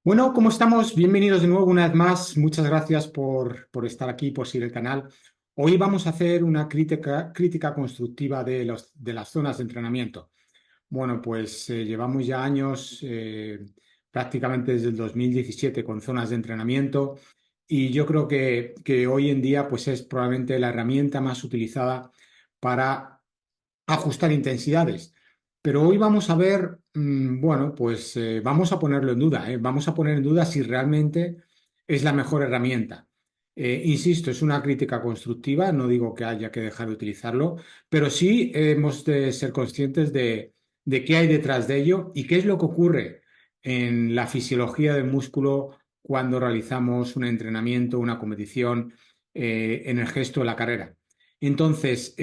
Bueno, ¿cómo estamos? Bienvenidos de nuevo una vez más. Muchas gracias por estar aquí, por seguir el canal. Hoy vamos a hacer una crítica constructiva de las zonas de entrenamiento. Bueno, pues llevamos ya años, prácticamente desde el 2017, con zonas de entrenamiento y yo creo que hoy en día pues es probablemente la herramienta más utilizada para ajustar intensidades. Pero hoy vamos a ver, bueno, pues vamos a ponerlo en duda, ¿eh? Vamos a poner en duda si realmente es la mejor herramienta. Insisto, es una crítica constructiva, no digo que haya que dejar de utilizarlo, pero sí hemos de ser conscientes de qué hay detrás de ello y qué es lo que ocurre en la fisiología del músculo cuando realizamos un entrenamiento, una competición, en el gesto de la carrera. Entonces,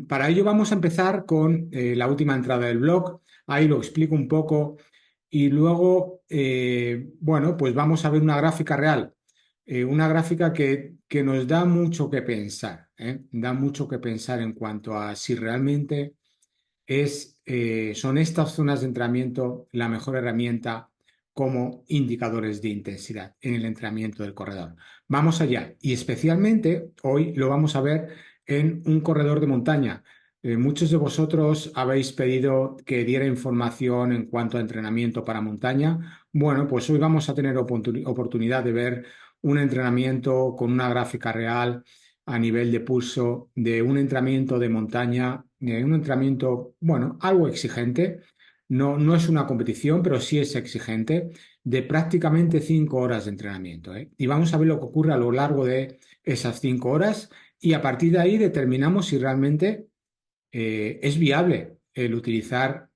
para ello vamos a empezar con la última entrada del blog. Ahí lo explico un poco y luego, bueno, pues vamos a ver una gráfica real, una gráfica que nos da mucho que pensar, ¿eh? Da mucho que pensar en cuanto a si realmente son estas zonas de entrenamiento la mejor herramienta como indicadores de intensidad en el entrenamiento del corredor. Vamos allá y especialmente hoy lo vamos a ver en un corredor de montaña. Muchos de vosotros habéis pedido que diera información en cuanto a entrenamiento para montaña. Bueno, pues hoy vamos a tener oportunidad de ver un entrenamiento con una gráfica real a nivel de pulso de un entrenamiento de montaña, un entrenamiento, bueno, algo exigente. No, no es una competición, pero sí es exigente, de prácticamente 5 horas de entrenamiento, ¿eh? Y vamos a ver lo que ocurre a lo largo de esas 5 horas y a partir de ahí determinamos si realmente es viable el utilizar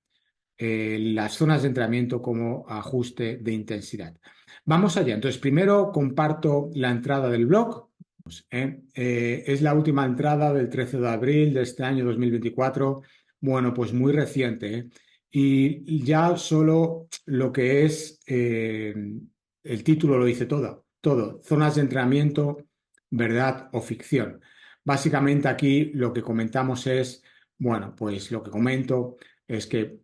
las zonas de entrenamiento como ajuste de intensidad. Vamos allá. Entonces, primero comparto la entrada del blog. Es la última entrada del 13 de abril de este año 2024. Bueno, pues muy reciente, ¿eh? Y ya solo lo que es el título lo dice todo, todo. Zonas de entrenamiento, verdad o ficción. Básicamente aquí lo que comentamos es, bueno, pues lo que comento es que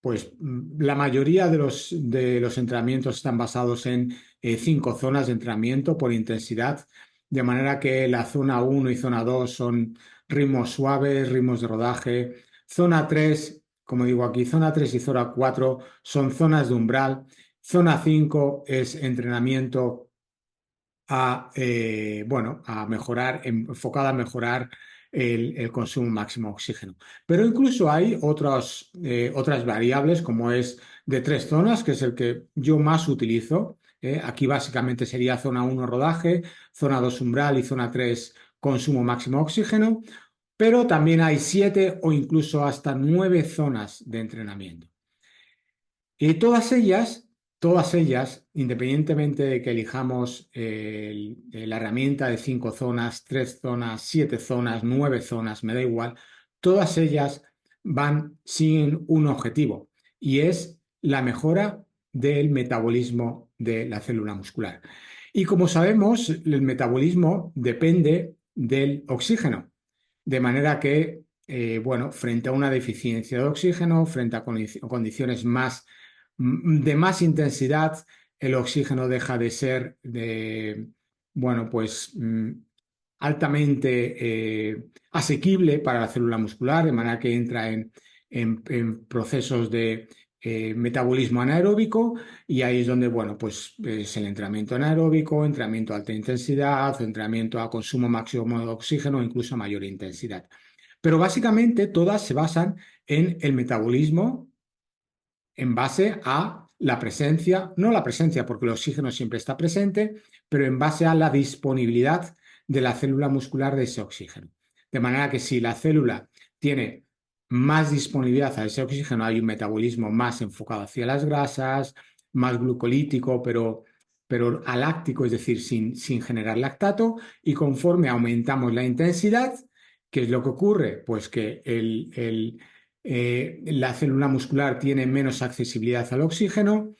pues la mayoría de los entrenamientos están basados en 5 zonas de entrenamiento por intensidad, de manera que la zona 1 y zona 2 son ritmos suaves, ritmos de rodaje. Zona 3, como digo aquí, zona 3 y zona 4 son zonas de umbral. Zona 5 es entrenamiento bueno, a mejorar, enfocada a mejorar el consumo máximo de oxígeno. Pero incluso hay otras variables, como es de 3 zonas, que es el que yo más utilizo. Aquí básicamente sería zona 1 rodaje, zona 2 umbral y zona 3 consumo máximo de oxígeno. Pero también hay 7 o incluso hasta 9 zonas de entrenamiento. Y todas ellas, independientemente de que elijamos la herramienta de 5 zonas, 3 zonas, 7 zonas, 9 zonas, me da igual, todas ellas van sin un objetivo y es la mejora del metabolismo de la célula muscular. Y como sabemos, el metabolismo depende del oxígeno, de manera que, bueno, frente a una deficiencia de oxígeno, frente a condiciones de más intensidad, el oxígeno deja de ser bueno, pues altamente asequible para la célula muscular, de manera que entra en procesos de metabolismo anaeróbico y ahí es donde, bueno, pues es el entrenamiento anaeróbico, entrenamiento a alta intensidad, entrenamiento a consumo máximo de oxígeno, incluso a mayor intensidad. Pero básicamente todas se basan en el metabolismo en base a la presencia, no la presencia porque el oxígeno siempre está presente, pero en base a la disponibilidad de la célula muscular de ese oxígeno. De manera que si la célula tiene más disponibilidad a ese oxígeno, hay un metabolismo más enfocado hacia las grasas, más glucolítico, pero aláctico, es decir, sin generar lactato, y conforme aumentamos la intensidad, ¿qué es lo que ocurre? Pues que la célula muscular tiene menos accesibilidad al oxígeno,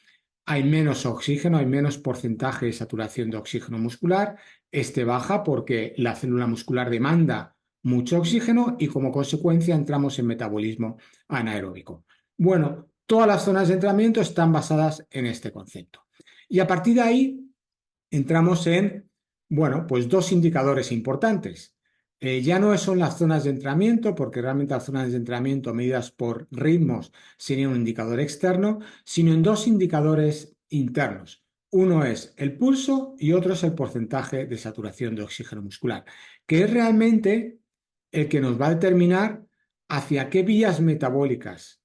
hay menos oxígeno, hay menos porcentaje de saturación de oxígeno muscular, este baja porque la célula muscular demanda mucho oxígeno y como consecuencia entramos en metabolismo anaeróbico. Bueno, todas las zonas de entrenamiento están basadas en este concepto. Y a partir de ahí entramos en, bueno, pues dos indicadores importantes. Ya no son las zonas de entrenamiento, porque realmente las zonas de entrenamiento medidas por ritmos serían un indicador externo, sino en dos indicadores internos. Uno es el pulso y otro es el porcentaje de saturación de oxígeno muscular, que es realmente el que nos va a determinar hacia qué vías metabólicas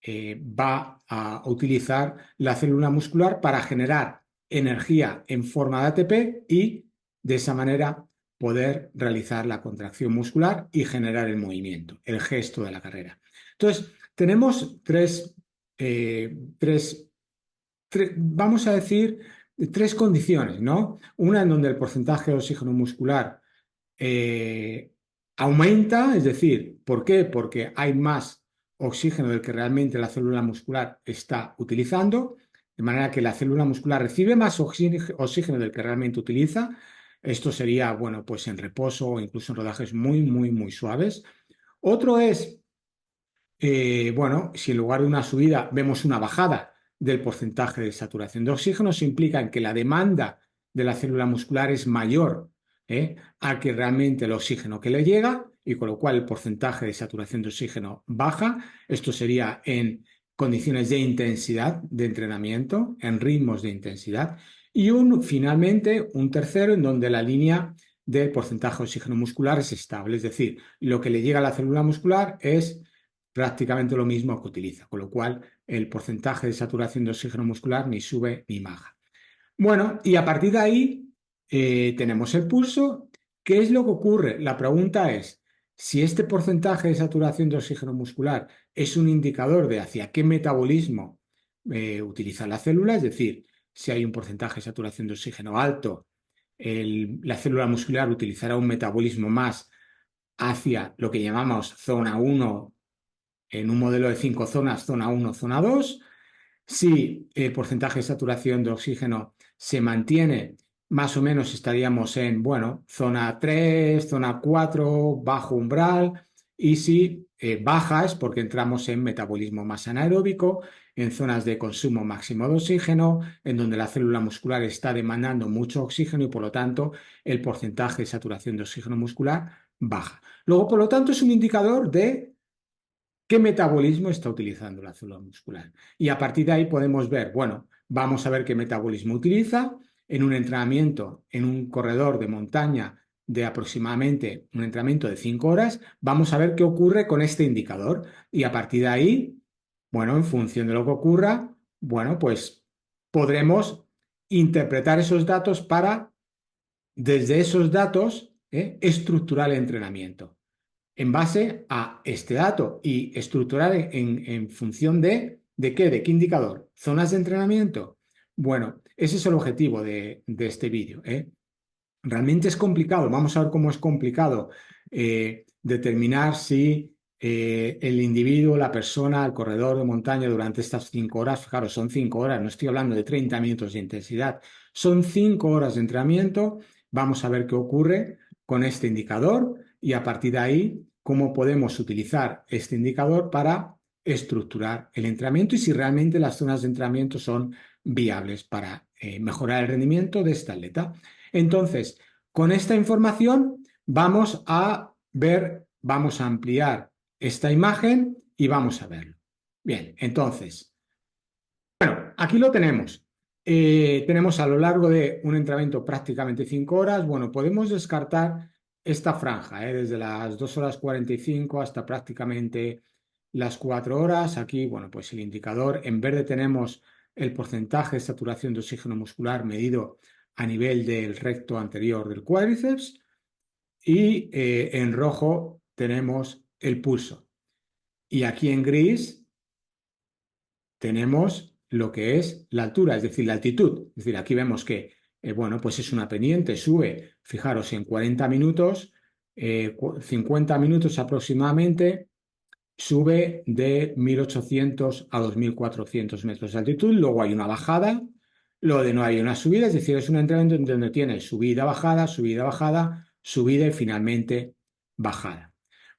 va a utilizar la célula muscular para generar energía en forma de ATP y de esa manera poder realizar la contracción muscular y generar el movimiento, el gesto de la carrera. Entonces, tenemos vamos a decir, tres condiciones, ¿no? Una en donde el porcentaje de oxígeno muscular aumenta, es decir, ¿por qué? Porque hay más oxígeno del que realmente la célula muscular está utilizando, de manera que la célula muscular recibe más oxígeno del que realmente utiliza. Esto sería, bueno, pues en reposo o incluso en rodajes muy, muy, muy suaves. Otro es, bueno, si en lugar de una subida vemos una bajada del porcentaje de saturación de oxígeno, eso implica que la demanda de la célula muscular es mayor a que realmente el oxígeno que le llega, y con lo cual el porcentaje de saturación de oxígeno baja. Esto sería en condiciones de intensidad de entrenamiento, en ritmos de intensidad. Y finalmente, un tercero en donde la línea del porcentaje de oxígeno muscular es estable, es decir, lo que le llega a la célula muscular es prácticamente lo mismo que utiliza, con lo cual el porcentaje de saturación de oxígeno muscular ni sube ni baja. Bueno, y a partir de ahí tenemos el pulso. ¿Qué es lo que ocurre? La pregunta es, si este porcentaje de saturación de oxígeno muscular es un indicador de hacia qué metabolismo utiliza la célula, es decir, si hay un porcentaje de saturación de oxígeno alto, la célula muscular utilizará un metabolismo más hacia lo que llamamos zona 1 en un modelo de 5 zonas, zona 1, zona 2. Si el porcentaje de saturación de oxígeno se mantiene, más o menos estaríamos en, bueno, zona 3, zona 4, bajo umbral. Y si baja es porque entramos en metabolismo más anaeróbico, en zonas de consumo máximo de oxígeno, en donde la célula muscular está demandando mucho oxígeno y por lo tanto el porcentaje de saturación de oxígeno muscular baja. Luego, por lo tanto, es un indicador de qué metabolismo está utilizando la célula muscular. Y a partir de ahí podemos ver, bueno, vamos a ver qué metabolismo utiliza en un entrenamiento, en un corredor de montaña de aproximadamente un entrenamiento de 5 horas, vamos a ver qué ocurre con este indicador. Y a partir de ahí, bueno, en función de lo que ocurra, bueno, pues podremos interpretar esos datos para, desde esos datos, estructurar el entrenamiento en base a este dato y estructurar en función ¿de qué? ¿De qué indicador? ¿Zonas de entrenamiento? Bueno, ese es el objetivo de este vídeo. Realmente es complicado, vamos a ver cómo es complicado determinar si el individuo, la persona, el corredor de montaña durante estas 5 horas, fijaros, son 5 horas, no estoy hablando de 30 minutos de intensidad, son 5 horas de entrenamiento, vamos a ver qué ocurre con este indicador y a partir de ahí cómo podemos utilizar este indicador para estructurar el entrenamiento y si realmente las zonas de entrenamiento son viables para mejorar el rendimiento de este atleta. Entonces, con esta información vamos a ver, vamos a ampliar esta imagen y vamos a verlo. Bien, entonces, bueno, aquí lo tenemos. Tenemos a lo largo de un entrenamiento prácticamente 5 horas. Bueno, podemos descartar esta franja, desde las 2 horas 45 hasta prácticamente las 4 horas. Aquí, bueno, pues el indicador, en verde tenemos el porcentaje de saturación de oxígeno muscular medido a nivel del recto anterior del cuádriceps y en rojo tenemos el pulso. Y aquí en gris tenemos lo que es la altura, es decir, la altitud. Es decir, aquí vemos que, bueno, pues es una pendiente, sube, fijaros, en 40 minutos, 50 minutos aproximadamente, sube de 1.800 a 2.400 metros de altitud, luego hay una bajada, luego de no hay una subida, es decir, es un entrenamiento donde tiene subida, bajada, subida, bajada, subida y finalmente bajada.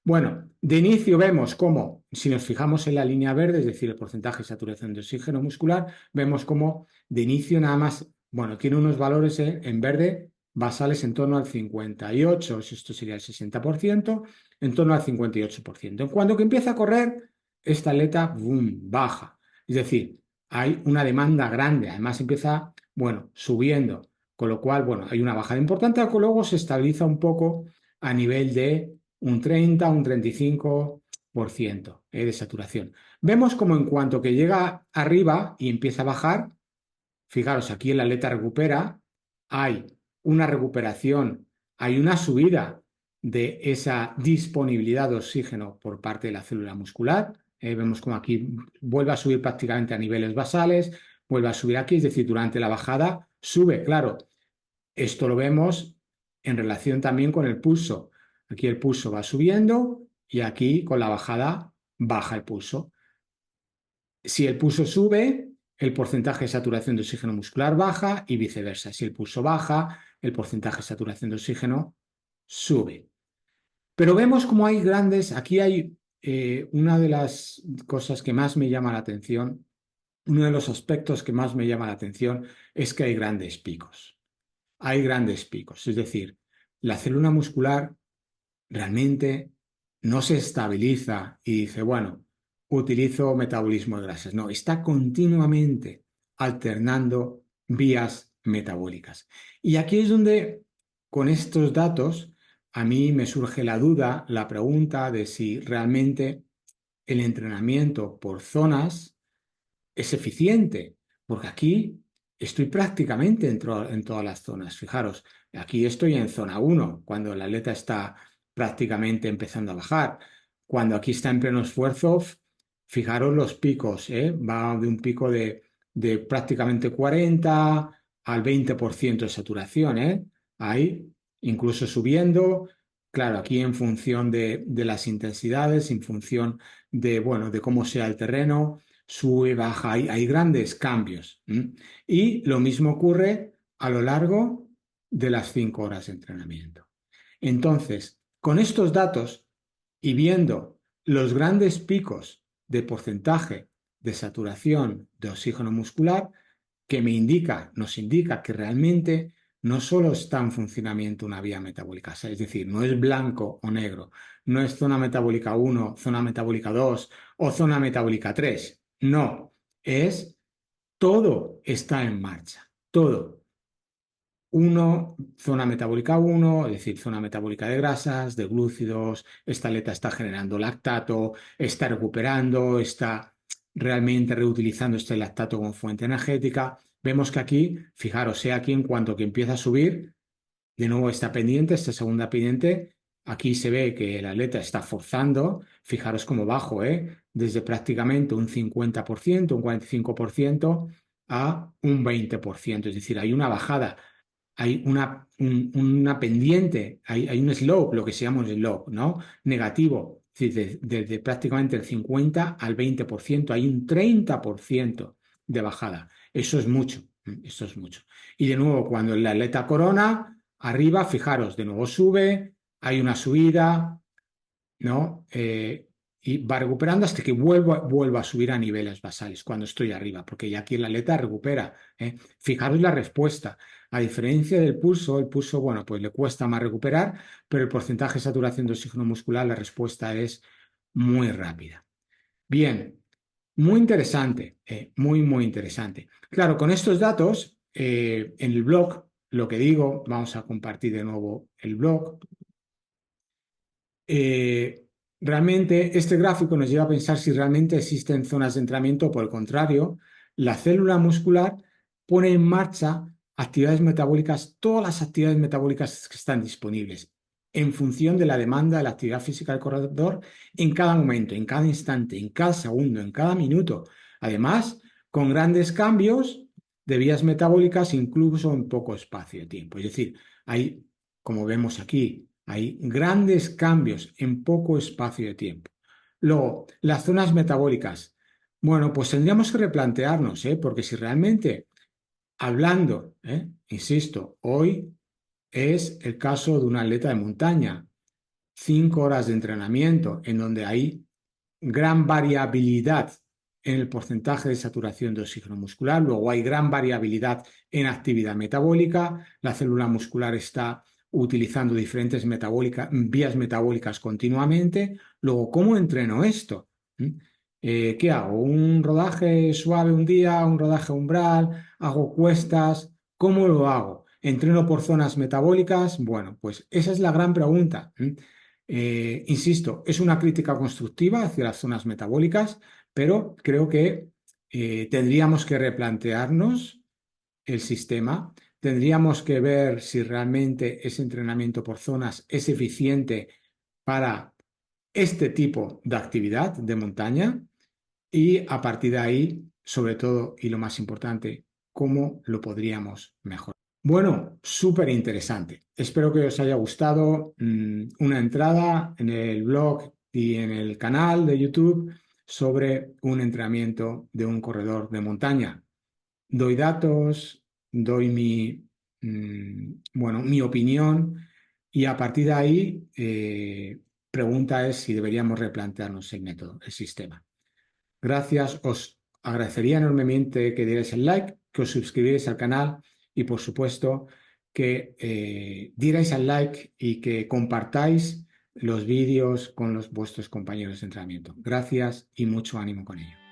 Bueno, de inicio vemos cómo si nos fijamos en la línea verde, es decir, el porcentaje de saturación de oxígeno muscular, vemos como de inicio nada más, bueno, tiene unos valores en verde basales en torno al 58, esto sería el 60%, en torno al 58%. En cuanto que empieza a correr, esta aleta, boom, baja. Es decir, hay una demanda grande, además empieza, bueno, subiendo, con lo cual, bueno, hay una bajada importante, que luego se estabiliza un poco a nivel de un 30, un 35% de saturación. Vemos como en cuanto que llega arriba y empieza a bajar, fijaros, aquí el atleta recupera, hay una recuperación, hay una subida de esa disponibilidad de oxígeno por parte de la célula muscular. Vemos como aquí vuelve a subir prácticamente a niveles basales, vuelve a subir aquí, es decir, durante la bajada sube, claro. Esto lo vemos en relación también con el pulso. Aquí el pulso va subiendo y aquí con la bajada baja el pulso. Si el pulso sube, el porcentaje de saturación de oxígeno muscular baja y viceversa. Si el pulso baja, el porcentaje de saturación de oxígeno sube. Pero vemos como hay aquí hay una de las cosas que más me llama la atención, uno de los aspectos que más me llama la atención es que hay grandes picos. Hay grandes picos, es decir, la célula muscular realmente no se estabiliza y dice, bueno, utilizo metabolismo de grasas. No, está continuamente alternando vías metabólicas. Y aquí es donde, con estos datos, a mí me surge la duda, la pregunta de si realmente el entrenamiento por zonas es eficiente, porque aquí estoy prácticamente en todas las zonas. Fijaros, aquí estoy en zona 1, cuando el atleta está prácticamente empezando a bajar. Cuando aquí está en pleno esfuerzo, fijaros los picos, va de un pico de prácticamente 40 al 20% de saturación, ahí incluso subiendo. Claro, aquí en función de las intensidades, en función de, bueno, de cómo sea el terreno, sube, baja, hay grandes cambios. Y lo mismo ocurre a lo largo de las 5 horas de entrenamiento. Entonces, con estos datos y viendo los grandes picos de porcentaje de saturación de oxígeno muscular, que nos indica que realmente no solo está en funcionamiento una vía metabólica, es decir, no es blanco o negro, no es zona metabólica 1, zona metabólica 2 o zona metabólica 3. No, es todo está en marcha, todo. Zona metabólica 1, es decir, zona metabólica de grasas, de glúcidos, esta aleta está generando lactato, está recuperando, está realmente reutilizando este lactato como fuente energética. Vemos que aquí, fijaros, aquí en cuanto que empieza a subir, de nuevo esta pendiente, esta segunda pendiente, aquí se ve que el atleta está forzando, fijaros cómo bajo, desde prácticamente un 50%, un 45% a un 20%, es decir, hay una bajada, hay una pendiente, hay un slope, lo que se llama un slope, ¿no? Negativo, es decir, desde prácticamente el 50 al 20%, hay un 30% de bajada. Eso es mucho, eso es mucho. Y de nuevo, cuando el atleta corona, arriba, fijaros, de nuevo sube, hay una subida, ¿no? Y va recuperando hasta que vuelva a subir a niveles basales cuando estoy arriba, porque ya aquí el atleta recupera. Fijaros la respuesta. A diferencia del pulso, el pulso, bueno, pues le cuesta más recuperar, pero el porcentaje de saturación de oxígeno muscular, la respuesta es muy rápida. Bien, muy interesante, muy interesante. Claro, con estos datos, en el blog, lo que digo, vamos a compartir de nuevo el blog. Realmente este gráfico nos lleva a pensar si realmente existen zonas de entrenamiento o por el contrario, la célula muscular pone en marcha actividades metabólicas, todas las actividades metabólicas que están disponibles en función de la demanda de la actividad física del corredor en cada momento, en cada instante, en cada segundo, en cada minuto. Además, con grandes cambios de vías metabólicas incluso en poco espacio de tiempo. Es decir, hay, como vemos aquí, hay grandes cambios en poco espacio de tiempo. Luego, las zonas metabólicas. Bueno, pues tendríamos que replantearnos, porque si realmente, hablando, insisto, hoy es el caso de un atleta de montaña, 5 horas de entrenamiento en donde hay gran variabilidad en el porcentaje de saturación de oxígeno muscular, luego hay gran variabilidad en actividad metabólica, la célula muscular está utilizando diferentes vías metabólicas continuamente. Luego, ¿cómo entreno esto? ¿Qué hago? ¿Un rodaje suave un día, un rodaje umbral? ¿Hago cuestas? ¿Cómo lo hago? ¿Entreno por zonas metabólicas? Bueno, pues esa es la gran pregunta. Insisto, es una crítica constructiva hacia las zonas metabólicas, pero creo que tendríamos que replantearnos el sistema, tendríamos que ver si realmente ese entrenamiento por zonas es eficiente para este tipo de actividad de montaña y a partir de ahí, sobre todo y lo más importante, cómo lo podríamos mejorar. Bueno, súper interesante. Espero que os haya gustado una entrada en el blog y en el canal de YouTube sobre un entrenamiento de un corredor de montaña. Doy datos, doy mi opinión y a partir de ahí, pregunta es si deberíamos replantearnos el método, el sistema. Gracias, os agradecería enormemente que dierais el like, que os suscribierais al canal y por supuesto que dierais al like y que compartáis los vídeos con vuestros compañeros de entrenamiento. Gracias y mucho ánimo con ello.